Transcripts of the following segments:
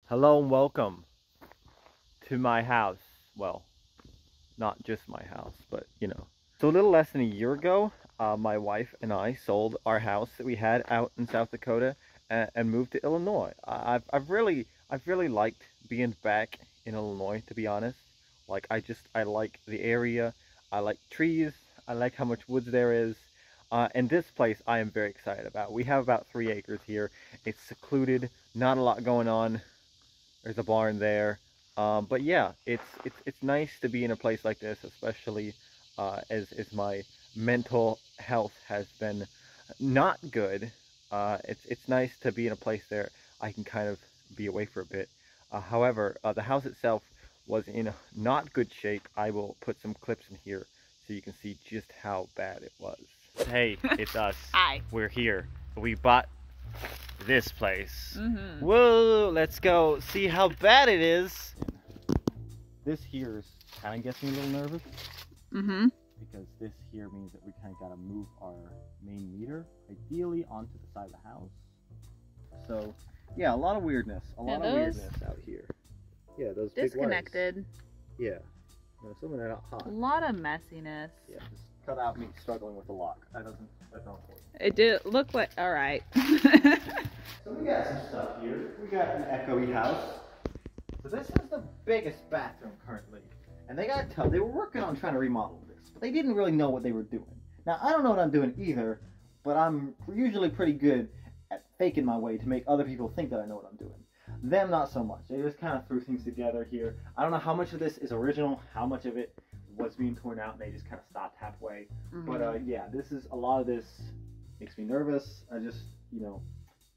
Hello and welcome to my house. Well, not just my house, but you know. So a little less than a year ago, my wife and I sold our house that we had out in South Dakota and moved to Illinois. I've really liked being back in Illinois, to be honest. Like I like the area. I like trees. I like how much woods there is. And this place I am very excited about. We have about 3 acres here. It's secluded, not a lot going on. There's a barn there. But yeah, it's nice to be in a place like this, especially as my mental health has been not good. It's nice to be in a place there I can kind of be away for a bit. However, the house itself was in not good shape. I will put some clips in here so you can see just how bad it was. Hey, it's us. Hi. We're here. We bought this place. Mm-hmm. Whoa, let's go see how bad it is. This here is kind of gets me a little nervous. Mm-hmm. Because this here means that we kind of got to move our main meter, ideally onto the side of the house. So, yeah, a lot of weirdness. A lot of weirdness out here. Yeah, those big wires. Disconnected. Yeah. No, some of that hot. A lot of messiness. Yeah, just cut out me struggling with the lock. That's not important. It did look like, all right. So we got some stuff here. We got an echoey house. So this is the biggest bathroom currently. And they got to tell, they were working on trying to remodel this, but they didn't really know what they were doing. Now, I don't know what I'm doing either, but I'm usually pretty good at faking my way to make other people think that I know what I'm doing. Them, not so much. They just kind of threw things together here. I don't know how much of this is original, how much of it was being torn out, and they just kind of stopped halfway. Mm-hmm. But yeah, a lot of this makes me nervous. I just, you know,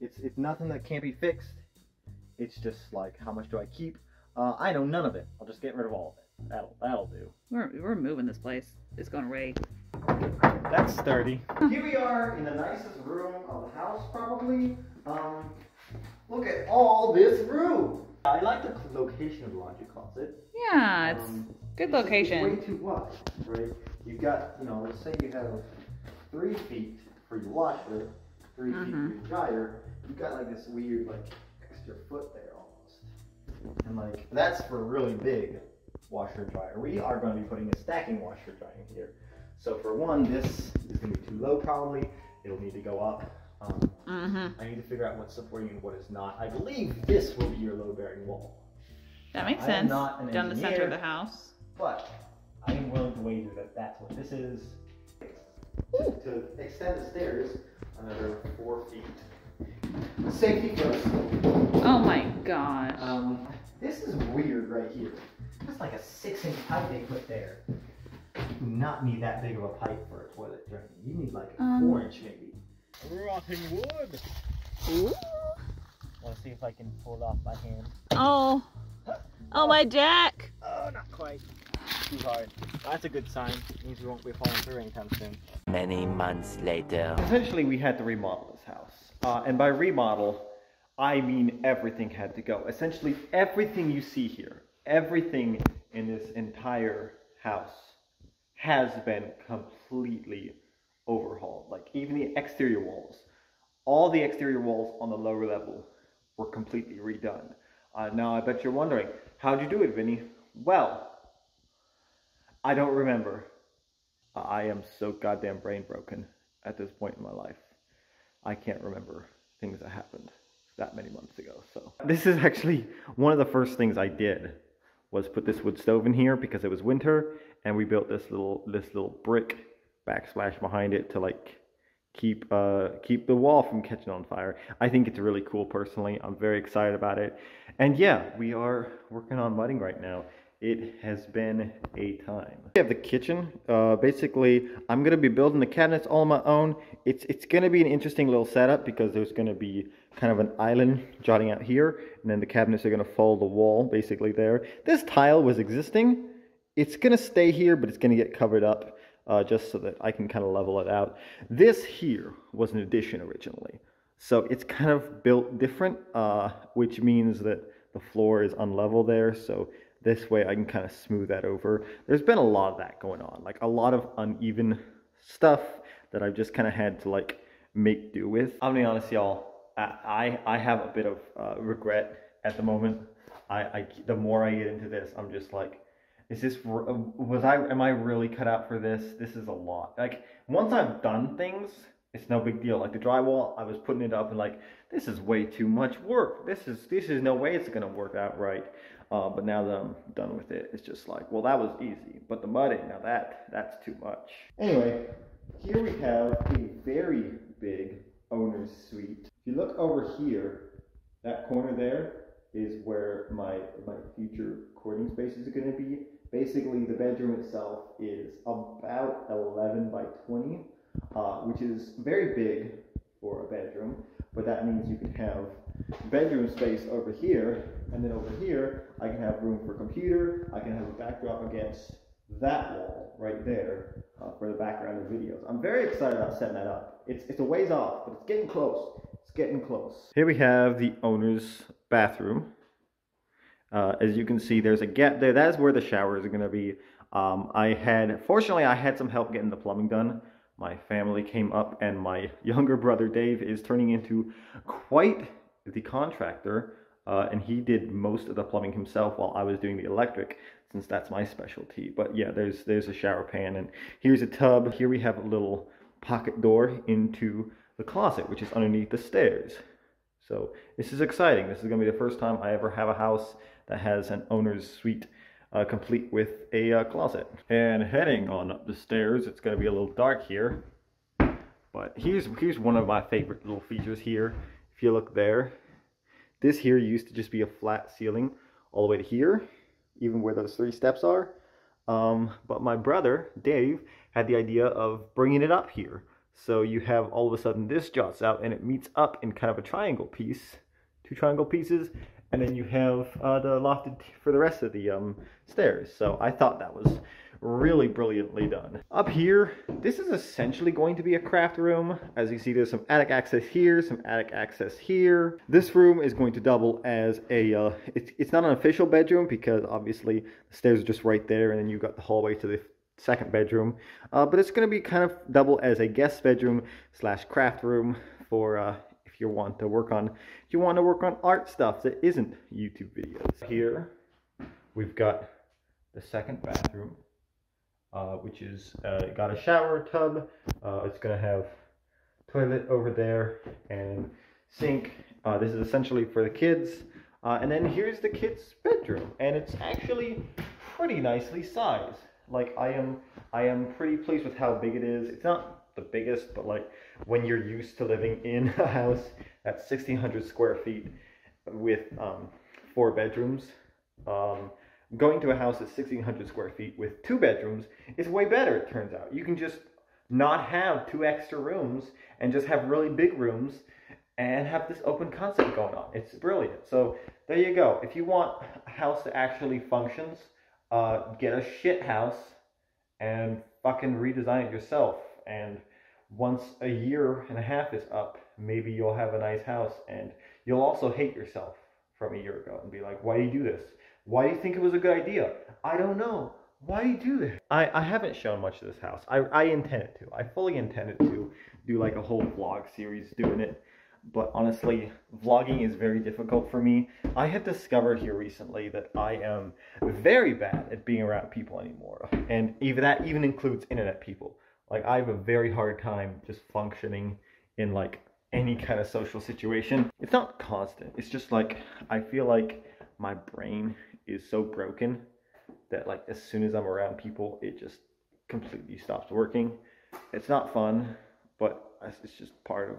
it's nothing that can't be fixed. It's just like, how much do I keep? I know none of it. I'll just get rid of all of it. That'll do. We're moving this place. It's going away. That's sturdy. Here we are in the nicest room of the house, probably. Look at all this room. I like the location of the laundry closet. Yeah, it's good location. It's way too wide, right? You've got, you know, let's say you have 3 feet for your washer, 3 feet for your dryer. You've got like this weird, like, extra foot there almost. And like, that's for a really big washer and dryer. We are going to be putting a stacking washer dryer in here. So for one, this is going to be too low probably. It'll need to go up. I need to figure out what's supporting and what is not. I believe this will be your load-bearing wall. That makes I am sense. not an Down the center engineer, of the house. But I am willing to wager that that's what this is. To extend the stairs another 4 feet. Safety first. Oh my gosh. This is weird right here. It's like a 6-inch pipe they put there. You do not need that big of a pipe for a toilet draining. You need like a 4-inch maybe. Rotting wood. Ooh. Want to see if I can pull it off by hand? Oh. Oh, my jack. Oh, not quite. Too hard. That's a good sign. It means we won't be falling through anytime soon. Many months later. Essentially, we had to remodel this house. And by remodel, I mean everything had to go. Essentially, everything you see here, everything in this entire house has been completely overhauled. Like, even the exterior walls. All the exterior walls on the lower level were completely redone. Now, I bet you're wondering, how'd you do it, Vinny? Well, I don't remember. I am so goddamn brain broken at this point in my life. I can't remember things that happened that many months ago. So this is actually one of the first things I did was put this wood stove in here because it was winter, and we built this little brick backsplash behind it to like keep the wall from catching on fire. I think it's really cool personally. I'm very excited about it. And yeah, we are working on mudding right now. It has been a time. We have the kitchen. Basically, I'm gonna be building the cabinets all on my own. It's gonna be an interesting little setup because there's gonna be kind of an island jutting out here, and then the cabinets are gonna follow the wall basically there. This tile was existing. It's gonna stay here, but it's gonna get covered up just so that I can kind of level it out. This here was an addition originally, so it's kind of built different, which means that the floor is unlevel there. So this way I can kind of smooth that over. There's been a lot of that going on, like a lot of uneven stuff that I've just kind of had to like make do with. I'm gonna be honest, y'all, I have a bit of regret at the moment. The more I get into this, I'm just like, am I really cut out for this? This is a lot. Like, once I've done things, it's no big deal. Like the drywall, I was putting it up and like, this is way too much work. This is no way it's gonna work out right. But now that I'm done with it, it's just like, well, that was easy. But the mudding, now that's too much. Anyway, here we have a very big owner's suite. If you look over here, that corner there is where my future recording spaces are going to be. Basically, the bedroom itself is about 11 by 20, which is very big for a bedroom, but that means you can have bedroom space over here, and then over here, I can have room for computer, I can have a backdrop against that wall right there for the background of videos. I'm very excited about setting that up. It's a ways off, but it's getting close. It's getting close. Here we have the owner's bathroom. As you can see, there's a gap there. That is where the showers are going to be. Fortunately, I had some help getting the plumbing done. My family came up, and my younger brother Dave is turning into quite the contractor, and he did most of the plumbing himself while I was doing the electric, since that's my specialty. But yeah, there's a shower pan, and here's a tub. Here we have a little pocket door into the closet, which is underneath the stairs. So this is exciting. This is going to be the first time I ever have a house that has an owner's suite complete with a closet. And heading on up the stairs, it's going to be a little dark here, but here's one of my favorite little features here. If you look there, this here used to just be a flat ceiling all the way to here, even where those 3 steps are. But my brother Dave had the idea of bringing it up here, so you have all of a sudden this jots out and it meets up in kind of a triangle piece, 2 triangle pieces, and then you have the lofted for the rest of the stairs. So I thought that was really brilliantly done. Up here, this is essentially going to be a craft room. As you see, there's some attic access here, some attic access here. This room is going to double as a, it's not an official bedroom because obviously the stairs are just right there, and then you've got the hallway to the second bedroom. But it's going to be kind of double as a guest bedroom / craft room for if you want to work on art stuff that isn't YouTube videos. Here we've got the second bathroom, which is got a shower tub. It's gonna have toilet over there and sink. This is essentially for the kids. And then here's the kids' bedroom, and it's actually pretty nicely sized. Like I am pretty pleased with how big it is. It's not the biggest, but like when you're used to living in a house that's 1,600 square feet with 4 bedrooms, going to a house that's 1,600 square feet with 2 bedrooms is way better, it turns out. You can just not have 2 extra rooms and just have really big rooms and have this open concept going on. It's brilliant. So there you go. If you want a house that actually functions, get a shit house and fucking redesign it yourself. And once a year and a half is up, maybe you'll have a nice house, and you'll also hate yourself from a year ago and be like, why do you do this? Why do you think it was a good idea? I don't know. Why do you do this? I haven't shown much of this house. I intended to. I fully intended to do like a whole vlog series doing it. But honestly, vlogging is very difficult for me. I have discovered here recently that I am very bad at being around people anymore. And that even includes internet people. Like, I have a very hard time just functioning in like any kind of social situation. It's not constant. It's just like, I feel like my brain is so broken that like as soon as I'm around people, it just completely stops working. It's not fun, but it's just part of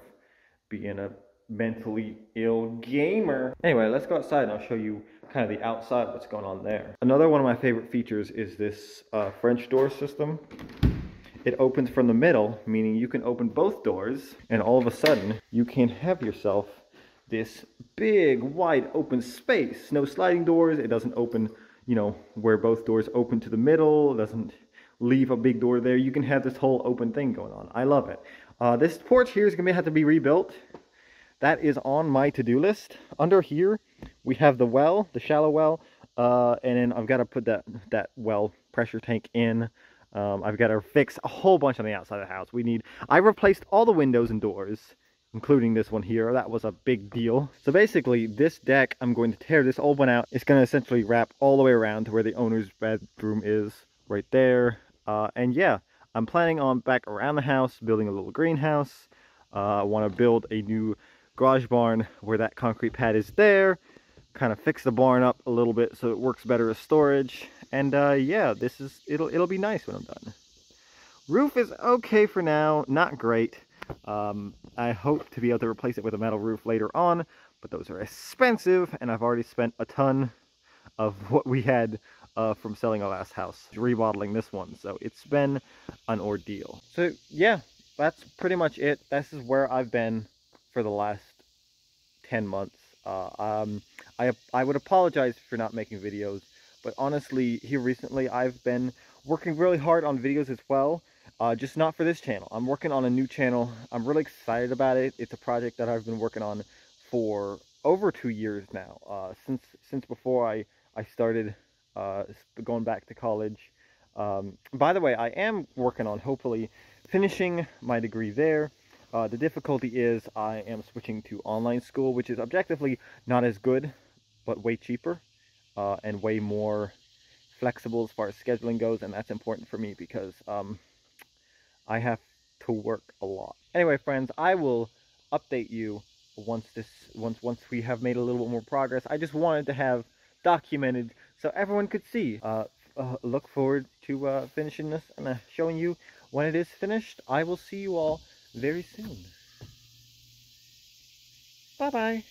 being a mentally ill gamer. Anyway, let's go outside and I'll show you kind of the outside, what's going on there. Another one of my favorite features is this French door system. It opens from the middle, meaning you can open both doors, and all of a sudden you can have yourself this big wide open space. No sliding doors. It doesn't open, you know, where both doors open to the middle. It doesn't leave a big door there. You can have this whole open thing going on. I love it. This porch here is going to have to be rebuilt. That is on my to-do list. Under here, we have the well, the shallow well, and then I've got to put that well pressure tank in. I've got to fix a whole bunch on the outside of the house. I replaced all the windows and doors including this one here. That was a big deal. So basically, this deck, I'm going to tear this old one out. It's going to essentially wrap all the way around to where the owner's bedroom is, right there. And yeah, I'm planning on back around the house, building a little greenhouse. I want to build a new garage barn where that concrete pad is there. Kind of fix the barn up a little bit so it works better as storage. And yeah, it'll be nice when I'm done. Roof is okay for now, not great. I hope to be able to replace it with a metal roof later on, but those are expensive, and I've already spent a ton of what we had from selling our last house, remodeling this one, so it's been an ordeal. So yeah, that's pretty much it. This is where I've been for the last 10 months. I would apologize for not making videos, but honestly, here recently I've been working really hard on videos as well. Just not for this channel. I'm working on a new channel. I'm really excited about it. It's a project that I've been working on for over 2 years now. Since before I started going back to college. By the way, I am working on hopefully finishing my degree there. The difficulty is I am switching to online school, which is objectively not as good, but way cheaper and way more flexible as far as scheduling goes, and that's important for me because I have to work a lot. Anyway, friends, I will update you once we have made a little bit more progress. I just wanted to have documented so everyone could see. Look forward to finishing this and showing you when it is finished. I will see you all very soon. Bye-bye.